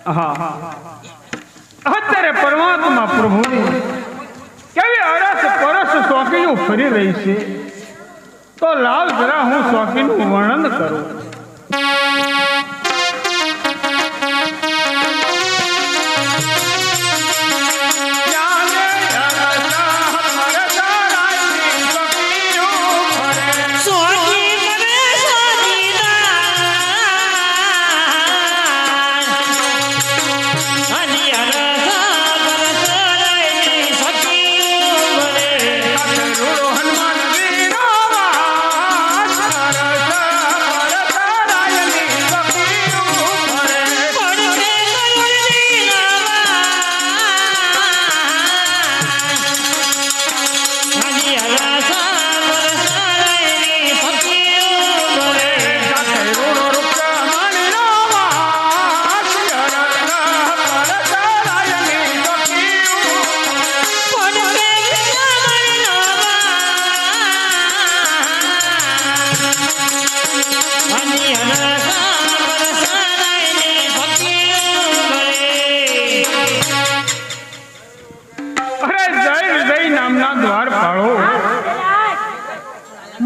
હા અત્યારે પરમાત્મા પ્રભુની કેવી અરસ પરસ શોખીનું ફરી રહી છે, તો લાવ જરા હું શોખીનું વર્ણન કરું.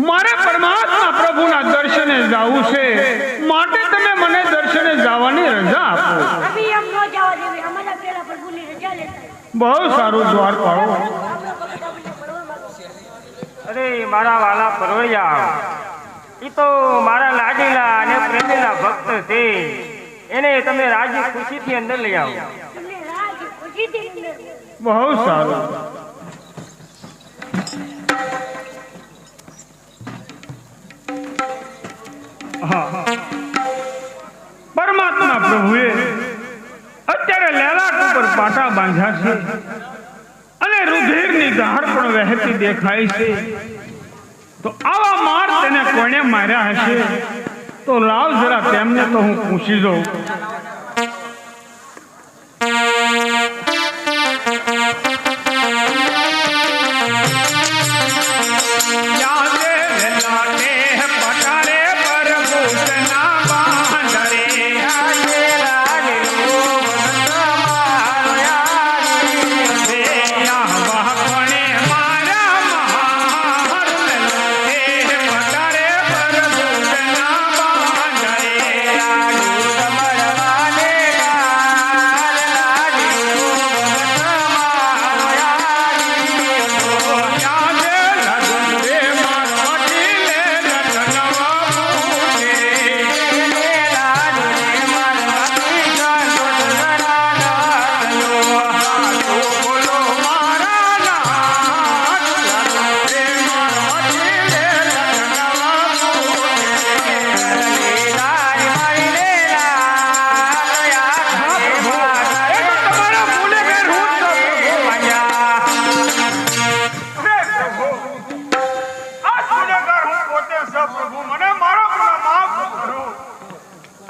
મારે પરમાત્મા પ્રભુના દર્શને જવું છે, માટે તમે મને દર્શને જવાની રજા આપો. બહુ સારું, દ્વાર પાડો. અરે મારા વાલા પરવૈયા, ઈ તો મારા લાડીલા અને પ્રેમીલા ભક્ત છે, એને તમે રાજી ખુશીથી અંદર લઈ આવો. બહુ સારું. પરમાત્મા પ્રભુએ અત્યારે લેલાટ ઉપર પાટા બાંધ્યા છે અને રુધિરની ધાર પણ વહેતી દેખાય છે. તો આવા માર તેને કોણે માર્યા હશે? તો લાવ જરા તેમને તો હું પૂછી દઉં.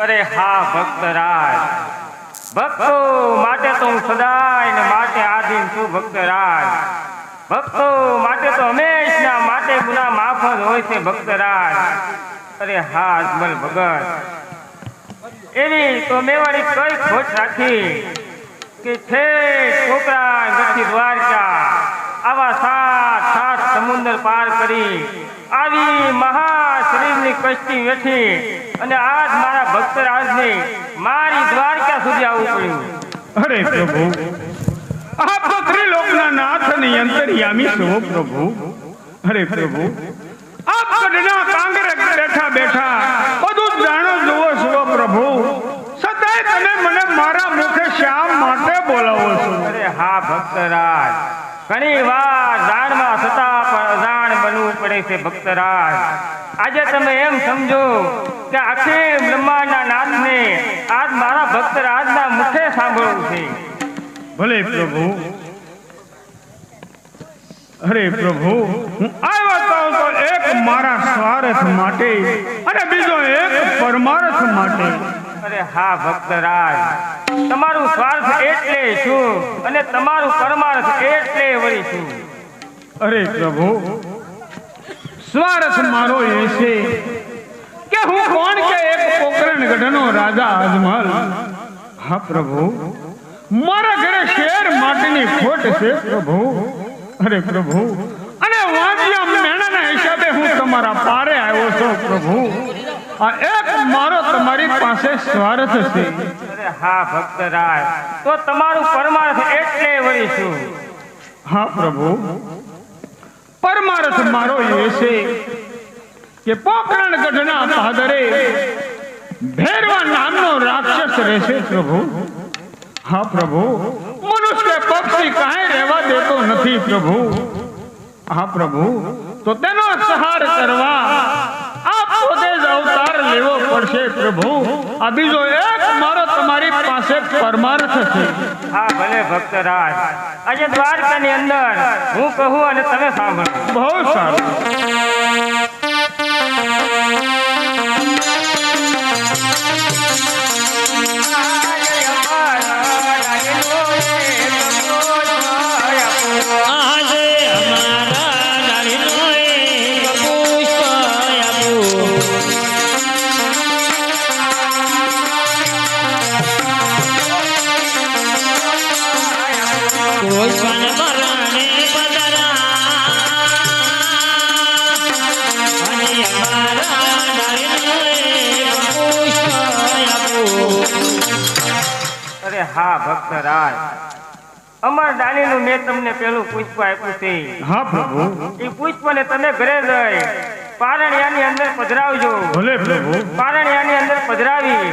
અરે હા ભક્તરાજ, ભક્તો માટે તો હું સદાય ને માટે આધીન છું. ભક્તરાજ, ભક્તો માટે તો હંમેશા માટે ગુના માફ જ હોય છે. ભક્તરાજ, અરે હા અજમલ ભગત, એવી તો મેવાડી કઈ ખોટ રાખી કે છે છોકરા ગઢથી દ્વારકા આવા સાત સાત સમુદ્ર પાર કરી આવી મહા શરીરની કષ્ટી વેઠી અને આજ મારા ભક્તરાજને મારી દ્વારકા સુધી આવવું પડ્યું. અરે પ્રભુ, આપ તો ત્રિલોકના નાથ અને અંતર્યામી છો પ્રભુ. અરે પ્રભુ, આપ કડના કાંગરે બેઠા બેઠા બધું જાણો જુઓ છો પ્રભુ, છતાંય તમે મને મારા મુખે શા માટે બોલાવો છો? અરે હા ભક્તરાજ, ઘણી વાર જાણમાં છતાં પણ અજાણ બનવું પડે છે. ભક્તરાજ, આજે તમે એમ સમજો કે આખી બ્રહ્માંડના નાથને આજ મારા ભક્તરાજના મુખે સાંભળવું છે. ભલે પ્રભુ. અરે પ્રભુ, હું આવ્યો તો એક મારા સ્વાર્થ માટે અને બીજો એક પરમાર્થ માટે. અરે હા ભક્તરાજ, તમારું સ્વાર્થ એટલે શું અને તમારું પરમાર્થ એટલે વળી શું? અરે પ્રભુ, સ્વાર્થ મારો એ છે કે હું કોણ કે એક પોકરણ ગઢનો રાજા અજમલ હા પ્રભુ, મારા ઘરે શેર માટેની ખોટ છે પ્રભુ. અરે પ્રભુ, અને વાંજિયા મેણાના હિસાબે હું તમારા પારે આવ્યો છું પ્રભુ. આ એક મારો તમારી પાસે સ્વાર્થ છે. અરે હા ભક્તરાજ, તો તમારું પરમાર્થ એટલે વળીશું. હા પ્રભુ, પરમાર્થ મારો એ છે કે પોકરણ ગઢના પાદરે ભેરવા નામનો રાક્ષસ રહેશે પ્રભુ. હા પ્રભુ, મનુષ્ય પક્ષી કાંઈ રહેવા દેતો નથી પ્રભુ. હા પ્રભુ, તો તેનો સંહાર કરવા આપ પોતે જ અવતાર લેવો પડશે પ્રભુ. આ બીજો એક મારો તમારી પાસે પરમાર્થ છે. હા ભલે ભક્તરાજ, આજે દ્વારકાની અંદર હું કહું અને તમે સાંભળો. બહુ સારું. અરે હા ભક્તરાજ, અમર ડાલીનું મેં તમને પેલું પુષ્પ આપ્યું છે. હા પ્રભુ, એ પુષ્પને તમે ઘરે જઈ પારણિયાની અંદર પધરાવજો. ભલે પ્રભુ. પારણિયાની અંદર પધરાવી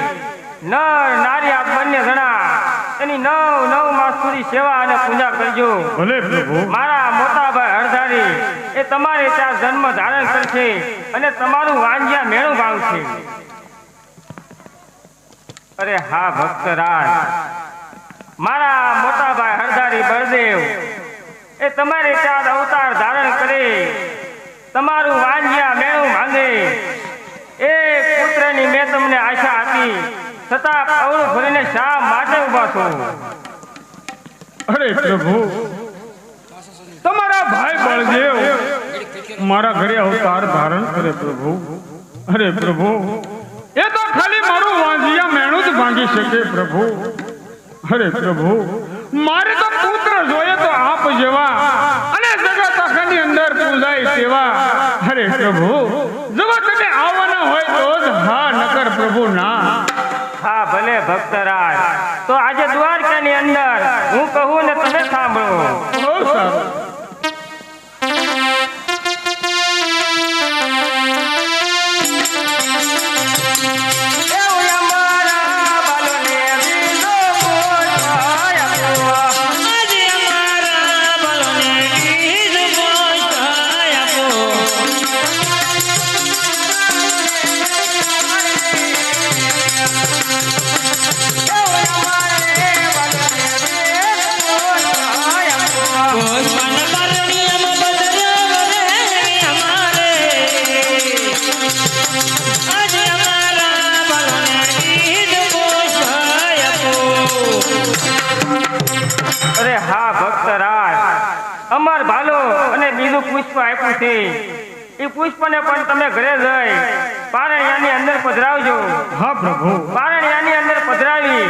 નર નારી આપ બંને જણા એની 9 માસ સુધી સેવા અને પૂજા કરજો. ભલે પ્રભુ. મારા મોટાભાઈ હરધારી એ તમારે ત્યાં જન્મ ધારણ કરશે અને તમારું વાંજિયા મેળું ગાવશે. અરે હા ભક્તરાજ, મારા મોટાભાઈ હરધારી બળદેવ એ તમારે ત્યાં અવતાર ધારણ કરે, તમારું વાંજિયા મેળું માંગે. એક પુત્રની મેં તમને આશા આપી, છતાં પવન ભરીને શા માટે ઉભા છો? અરે પ્રભુ, તમારા ભાઈ બળદેવ મારા ઘરે અવતાર ધારણ કરે પ્રભુ. અરે પ્રભુ, એ તો ખાલી મારું વાંજિયા મેણું જ ભાંગી શકે પ્રભુ. અરે પ્રભુ, મારે તો પુત્ર જોઈએ તો આપ જેવા, અને જગત આખાની અંદર પૂજાય તેવા. અરે પ્રભુ, જો તમે આવવાના હોય તો જ હા, નકર પ્રભુ ના. હા ભલે ભક્તરાજ, તો આજે દ્વારકાની અંદર હું કહું ને તમે સાંભળો. બહુ સારું. અરે હા ભક્તરાજ, અમર ભાલો અને બીજું પુષ્પ આપ્યું છે. એ પુષ્પને પણ તમે ઘરે જઈ પારણિયાની અંદર પધરાવજો. હા પ્રભુ. પારણિયાની અંદર પધરાવી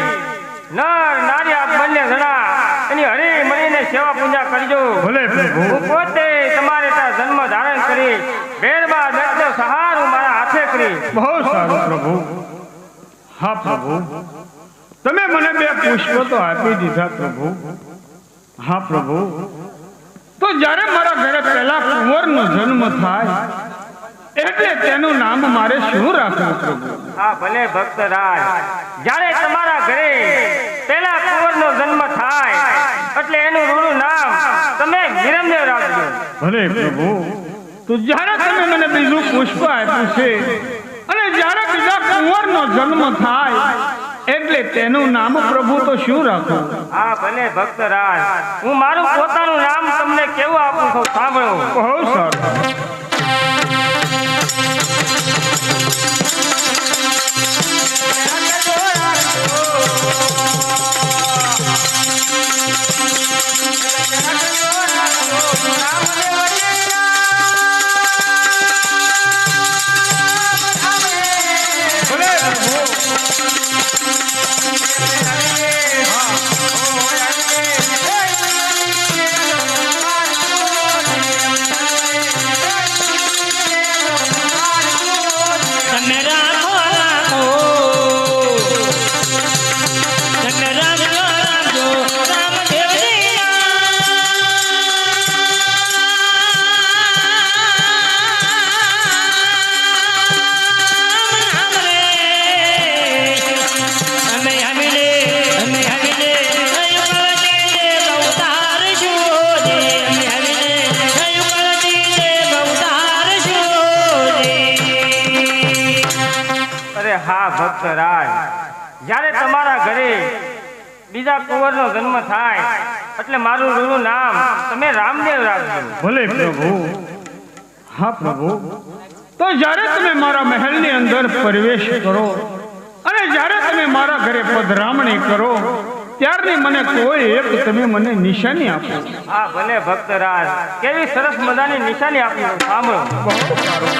નર નારી આપ બંને જણા એની હરી મળીને સેવા પૂજા કરજો. ભલે પ્રભુ. હું પોતે તમારે ત્યાં જન્મ ધારણ કરી ભેરબા દર્દ સહારું મારા હાથે કરી. બહુ સારું પ્રભુ. હા પ્રભુ, તમે મને 2 પુષ્પો તો આપી દીધા પ્રભુ. હા પ્રભુ, તો જ્યારે મારા ઘરે પહેલા કુંવરનો જન્મ થાય એટલે તેનું નામ મારે શું રાખવું પ્રભુ? હા ભલે ભક્તરાજ, જ્યારે તમારા ઘરે પહેલા કુંવરનો જન્મ થાય એટલે એનું રૂડું નામ તમે વિરમદેવ રાખજો. ભલે પ્રભુ. તો જ્યારે તમે મને બીજું પુષ્પ આપ્યું છે અને જ્યારે બીજા કુંવરનો જન્મ થાય એટલે તેનું નામ પ્રભુ તો શું રાખું? હા ભલે ભક્તરાજ, હું મારું પોતાનું નામ તમને કેવું આપું છું સાંભળો. બહુ સારું. ભલે પ્રભુ. ભક્તરાજ, જ્યારે તમારા ઘરે બીજા કુંવરનો જન્મ થાય એટલે મારું રૂનું નામ તમે રામદેવ રાખજો. ભલે પ્રભુ. હા પ્રભુ. તો જ્યારે તમે મારા મહેલની અંદર પ્રવેશ કરો અને જ્યારે તમે મારા ઘરે પધરામણી કરો ત્યારની મને કોઈ એક તમે મને નિશાની આપો. હા ભલે ભક્તરાજ, કેવી સરસ મજાની નિશાની આપી સાંભળો. બહુ સારું.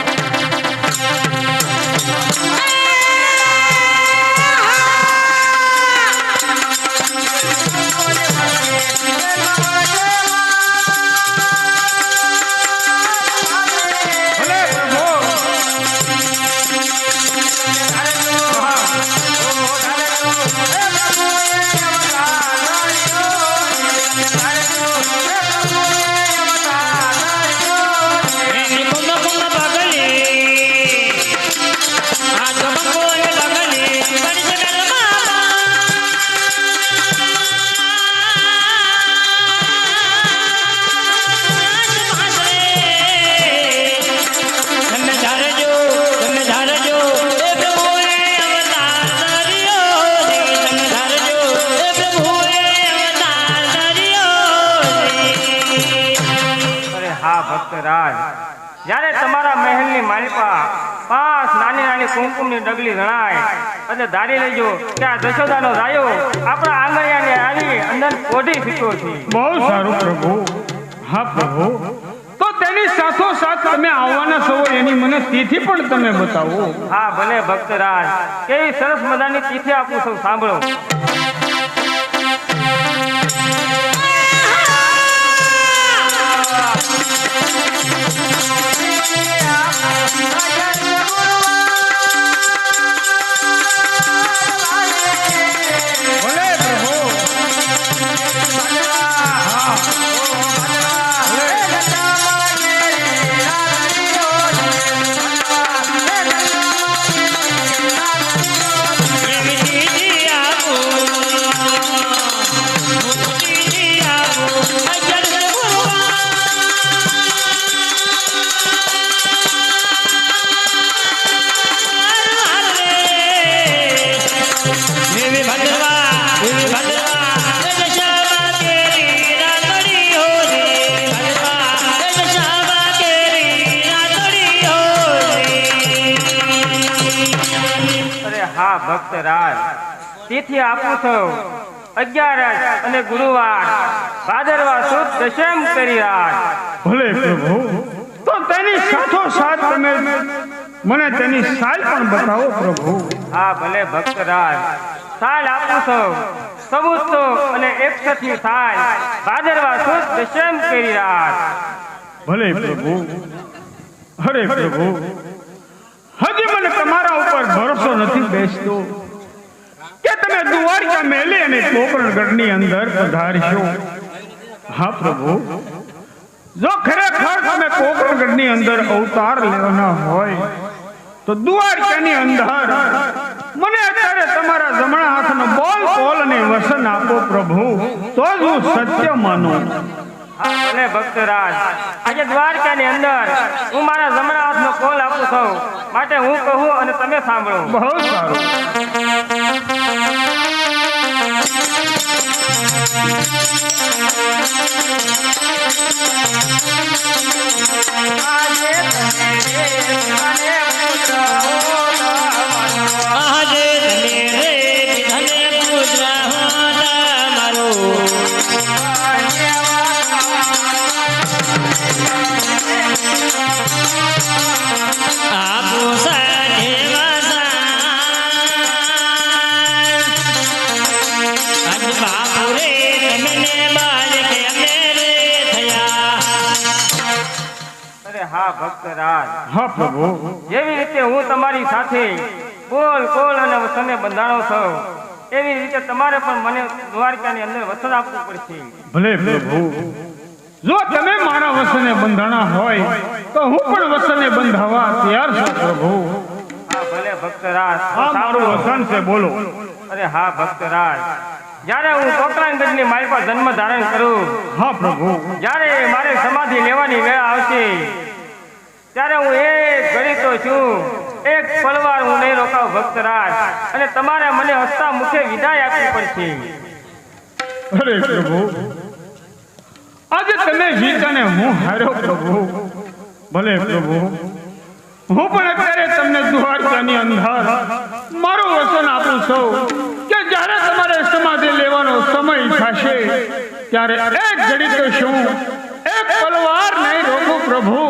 જ્યારે તમારા મહેલની માલિપા 5 નાની નાની કુમકુમની ડગલી રણાય અને ધારી લેજો કે આ જશોદાનો રાયો આપણા આંગણિયાને આવી અંદર કોઢી ફીટો છે. બહુ સારું પ્રભુ. હા પ્રભુ. તો તેની સાથોસાથ તમે આવવાના છો એની મને તિથિ પણ તમે બતાવો. હા ભલે ભક્તરાજ, કેવી સરસ મજાની તિથિ આપું છું સાંભળો. ભક્તરાજ, તિથિ આપું છું 11 અને ગુરુવાર ભાદરવા સુદ દશમ કરી રાત. ભલે પ્રભુ. તો તેની સાથોસાથ તમે મને તેની સાલ પણ બતાવો પ્રભુ. હા ભલે ભક્તરાજ, સાલ આપું છું 14 અને 61 સાલ ભાદરવા સુદ દશમ કરી રાત. ભલે પ્રભુ. હરે પ્રભુ. હજી મને તમારા ઉપર ભરોસો નથી બેસતો કે તમે દ્વારકા મેલે અને પોકરણગઢની અંદર પધારશો. હા પ્રભુ. જો ખરેખર તમે પોકરણગઢની અંદર અવતાર લેવાના હોય તો દ્વારકાની અંદર મને અત્યારે તમારા જમણા હાથનો બોલ બોલ અને વસન આપો પ્રભુ, તો જ હું સત્ય માનું. હા ભલે ભક્તરાજ, આજે દ્વારકાની અંદર હું મારા જમણા હાથનો કોલ આપું છું, માટે હું કહું અને તમે સાંભળો. બહુ સારું. હા ભક્તરાજ. હા પ્રભુ. જેવી રીતે હું તમારી સાથે બોલ કોલ અને વસને બંધાણો છું, એવી રીતે તમારે પણ મને દ્વારકાની અંદર વસન આપવું પડશે. ભલે પ્રભુ. જો તમે મારા વસને બંધાણા હોય તો હું પણ વસને બંધાવા તૈયાર છું પ્રભુ. હા ભલે ભક્તરાજ. આ મારું વસન છે, બોલો. અરે હા ભક્તરાજ, જ્યારે હું પોકરણગઢની મારી પર જન્મ ધારણ કરું, હા પ્રભુ, જ્યારે મારે સમાધિ લેવાની વેળા આવશે ત્યારે હું એક ઘડી તો છું એક પલવાર હું નહીં રોકાવ ભક્તરાજ, અને તમારે મને હસતા મુખે વિદાય આપવી પડશે. અરે પ્રભુ, આજે તમે જીતા ને હું હાર્યો પ્રભુ. ભલે પ્રભુ, હું પણ અત્યારે તમને દ્વારકાની અંદર મારું વચન આપું છું કે જ્યારે તમારે સમાધિ લેવાનો સમય થશે ત્યારે એક ઘડી તો શું એક પલવાર નહીં રોકું પ્રભુ.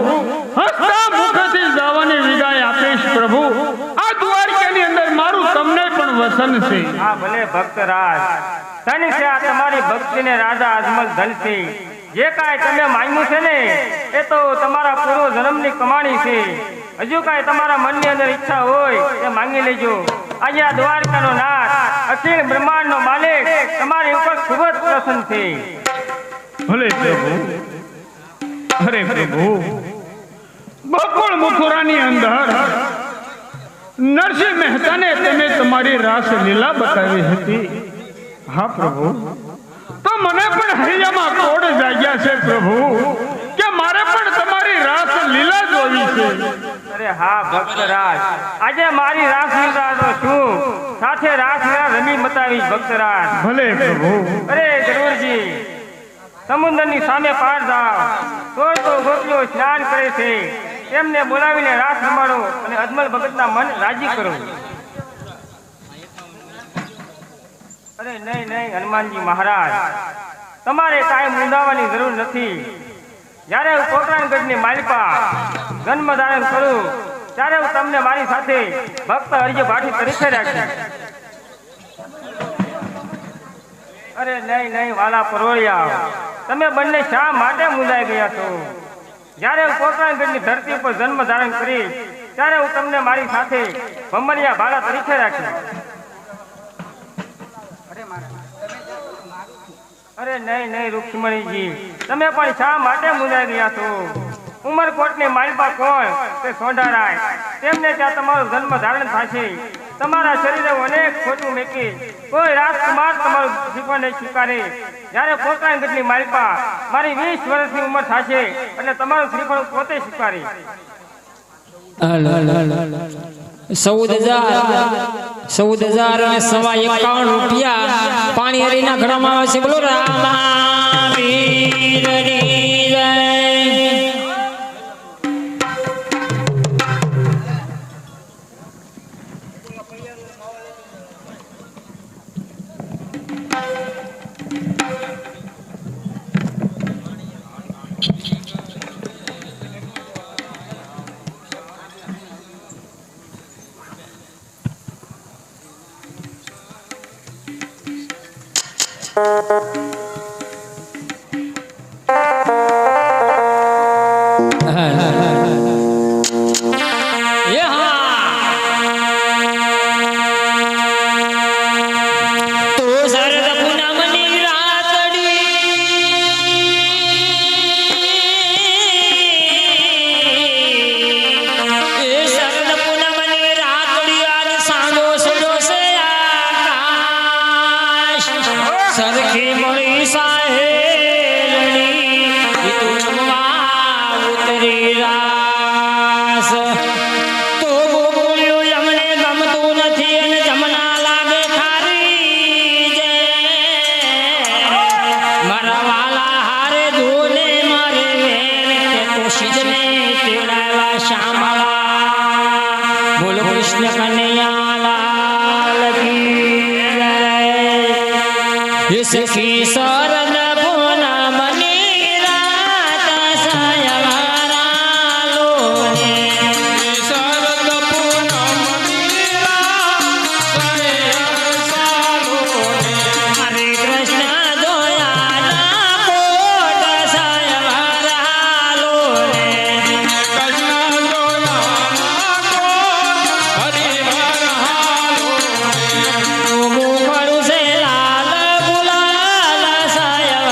હસતા મુખથી જવાની વિદાય આપીશ પ્રભુ. આ દ્વારકાની અંદર મારું તમને પણ વચન છે. હા ભલે ભક્તરાજ, ધન છે આ તમારી ભક્તિને રાજા અજમલ ધન છે. જે કાંઈ તમે માંગ્યું છે ને એ તો તમારા પૂર્વ જન્મની કમાણી છે. હજુ કાંઈ તમારા મનની અંદર ઈચ્છા હોય એ માંગી લેજો. આજે આ દ્વારકાનો નાથ, અખિલ બ્રહ્માંડનો માલિક તમારી ઉપર ખૂબ જ પ્રસન્ન છે. ભલે પ્રભુ. અરે પ્રભુ, બકુળ મથુરાની અંદર નરસિંહ મહેતાને તમે તમારી રાસ લીલા બતાવી હતી. હા પ્રભુ, તો મને પણ હૈયામાં કોડ જાગ્યા છે પ્રભુ કે મારે પણ તમારી રાસ લીલા જોવી છે. અરે હા ભક્તરાજ, આજે મારી રાસ લીલા તો શું, સાથે રાસ લીલા રમી બતાવી ભક્તરાજ. ભલે પ્રભુ. અરે જરૂરજી, સમુદ્રની સામે પાર જાઓ, તો ગોપીઓ સ્નાન કરે છે, તેમને બોલાવીને રાસ રમાડો અને અજમલ ભગતના મન રાજી કરો. અરે નહીં નહીં હનુમાનજી મહારાજ, તમારે કાંઈ મૂંઝાવાની જરૂર નથી. જ્યારે હું કોટરાનગઢની માલિપા જન્મ ધારણ કરું ત્યારે હું તમને મારી સાથે ભક્ત હરિય ભાટી તરીકે રાખીશ. અરે નહીં નહીં વાલા પરોળિયા, તમે બંને શા માટે મૂંઝાઈ ગયા છો? જ્યારે હું કોટરાનગઢની ધરતી પર જન્મ ધારણ કરીશ ત્યારે હું તમને મારી સાથે ભમરિયા ભાલા તરીકે રાખીશ. અરે નહીં નહીં રૂક્ષ્મણીજી, તમે પણ શા માટે મૂંઝાઈ ગયા છો? ઉમરકોટની માલિપા કોણ? તે સોંઢારાય. તેમને ત્યાં તમારો જન્મ ધારણ થશે. તમારા શરીરે અનેક ખોટું મેકી કોઈ રાજકુમાર તમારું શ્રીફળ નહીં સ્વીકારે. જ્યારે કોટરાનગઢની માલિપા મારી 20 વર્ષની ઉંમર થશે એટલે તમારું શ્રીફળ પોતે સ્વીકારે. 14,000 અને ₹51 પાણી હરીના ઘડામાં આવે છે. બોલો રામા વીર રી જય. સરખી મળી સાહેલણી તું રમવા ઉતરી રાસ. તો બોલ્યું અમને ગમતું નથી અને જમના લાગે ખારી જે મારા વાલા હારે ધોને મારે વેર તો શીજને તેડાવા શામળા. બોલો કૃષ્ણ કનૈયા લાલ કી સખી શરણ પૂનમની રાત સાયવારા લોને. શરદ પૂનમની રાત સાયવારા લોને. હરે કૃષ્ણ દોયાના કોટ સાયવારા લોને. કૃષ્ણ દોયાના કોટ હરિવારા લોને. મુખડું છે લાલ સાયા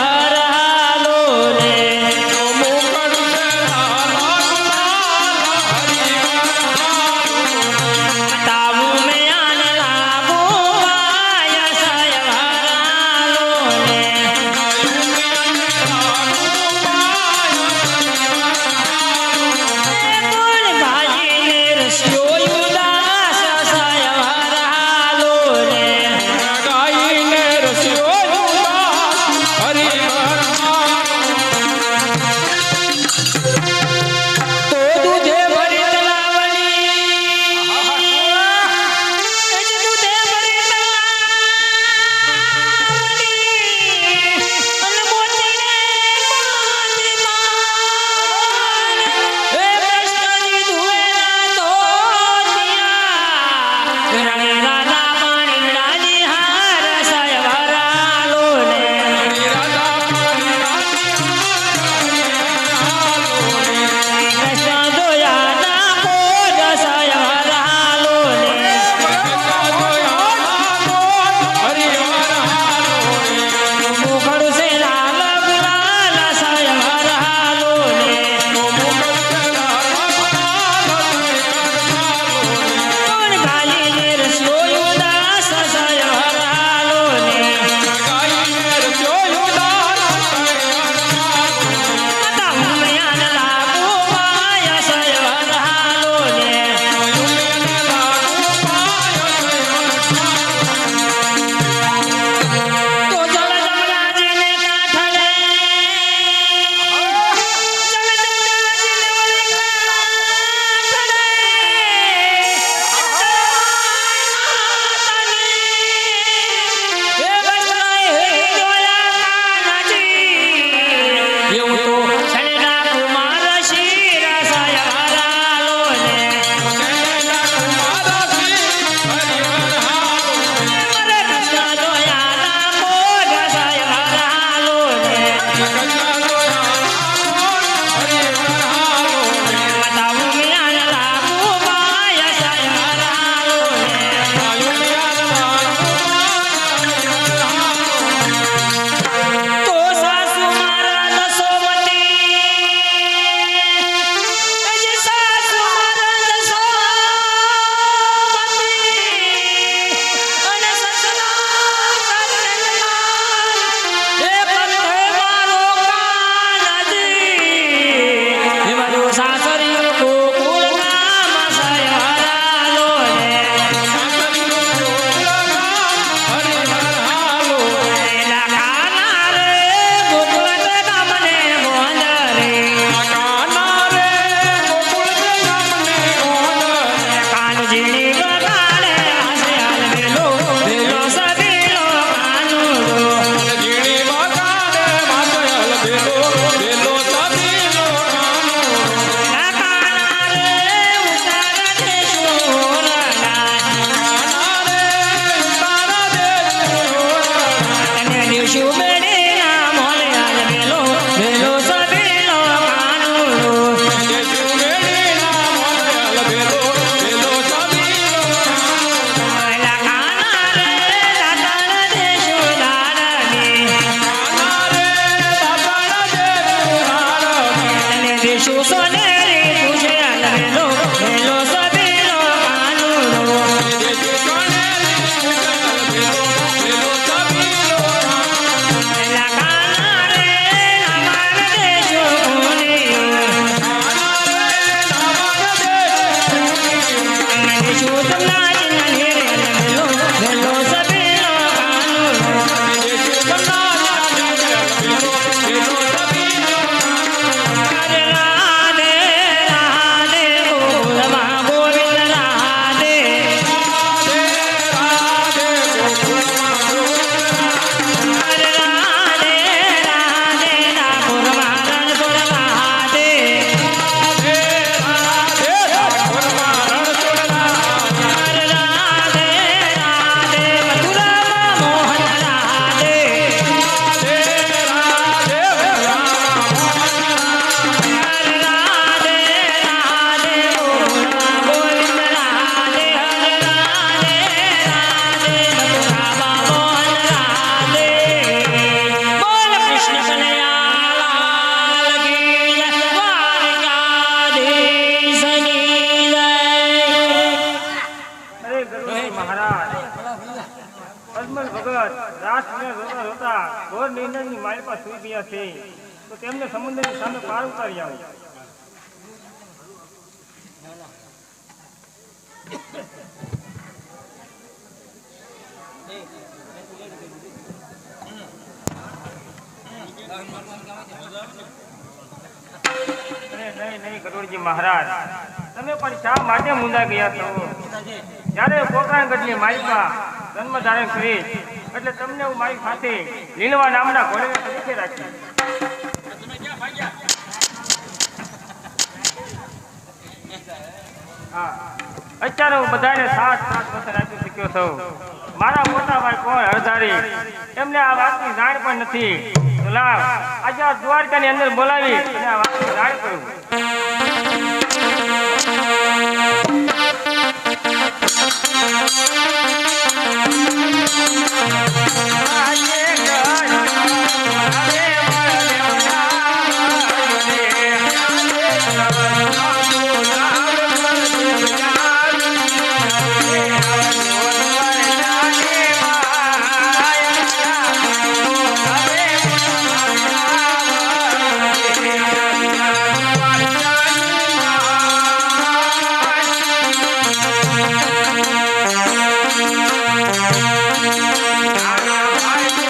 તો તેમને સમુદ્રની સામે પાર ઉતારી આવો. નહીં ગરુડજી મહારાજ, તમે પણ શા માટે મુંડા ગયા છો? જ્યારે પોકરાણગઢની માલિકા જન્મ ધારણ કરી એટલે તમને હું મારી સાથે લીલવા નામના ઘોડે તરીકે રાખી. અત્યારે હું બધાને સાત વચન આપી શક્યો છું. મારા મોટા ભાઈ કોણ હરધારી એમને આ વાતની જાણ પણ નથી. તો લાવ આજે આ દ્વારકાની અંદર બોલાવી અને આ વાતની જાણ કરું. I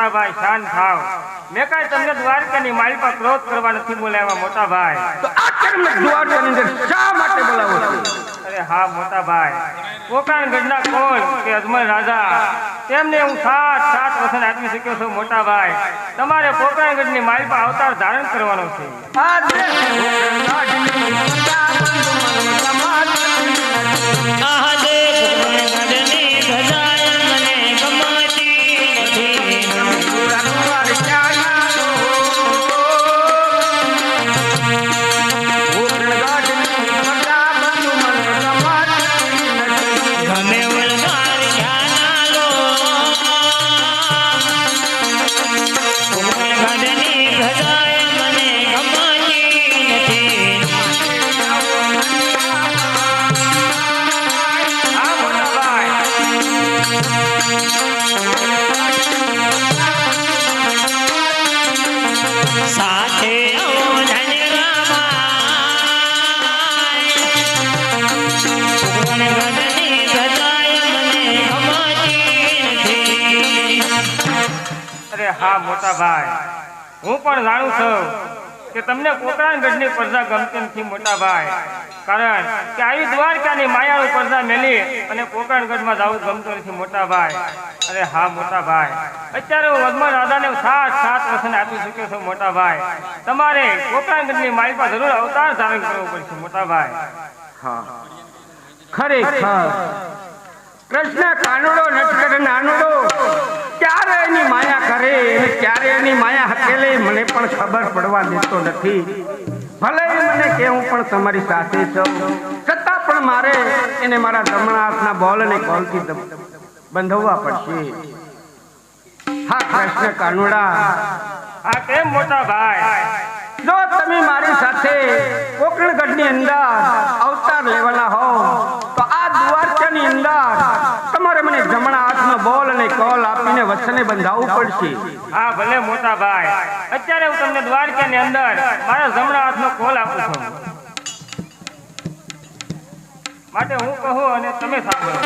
મોટા ભાઈ શાંત થાવ. મેં કાંઈ તમને દ્વારકાની મારી પર ક્રોધ કરવા નથી બોલાવ્યા મોટા ભાઈ. તો આ કેમ દ્વારકાની અંદર શા માટે બોલાવો છો? અરે હા મોટા ભાઈ, કોકણગઢના કોલ કે અજમલ રાજા તેમને હું સાત વસન આપી શક્યો છું મોટા ભાઈ. તમારે કોકણગઢની મારી પર અવતાર ધારણ કરવાનો છે. આ દેશ આહ દેખ ગગનની ધજાય મને ગમતી નથી. ગમે વળગાર ખ્યાલ લો. ગગનની ધજાય મને ગમતી નથી. હા મોટા ભાઈ. સાથે આવો ધનરામાય. ગગનની ધજાય મને ગમતી નથી. અરે હા મોટા ભાઈ, હું પણ જાણું છું કે તમને કોકણગઢની પ્રજા ગમતી નથી મોટા ભાઈ. કારણ કે આવી દ્વારકાની માયાળુ પ્રજા મેલી અને કોકણગઢમાં જવું ગમતું નથી મોટા ભાઈ. અરે હા મોટા ભાઈ, અત્યારે હું અજમલ રાજાને સાત વસન આપી શક્યો છું મોટા ભાઈ. તમારે કોકણગઢની મારી પર જરૂર અવતાર ધારણ કરવો પડશે મોટા ભાઈ. ખરેખર કૃષ્ણ કાનુડો નટકર નાનુડો ક્યારે એની માયા કરે અને ક્યારે એની માયા હકેલે મને પણ ખબર પડવા દેતો નથી. ભલે મને કે હું પણ તમારી સાથે છું, છતાં પણ મારે એને મારા જમણા હાથના બોલ અને કોલથી બંધવવા પડશે. હા કૃષ્ણ કાનુડા, હા કેમ મોટા ભાઈ? જો તમે મારી સાથે કોકણગઢની અંદર અવતાર લેવાના હો તો આ દ્વારકાની અંદર તમારે મને જમણા હાથનો બોલ અને કોલ આપીને વચને બંધાવવું પડશે. હા ભલે મોટા ભાઈ, અત્યારે હું તમને દ્વારકાની અંદર મારા જમણા હાથનો કોલ આપું છું. માટે હું કહું અને તમે સાંભળો.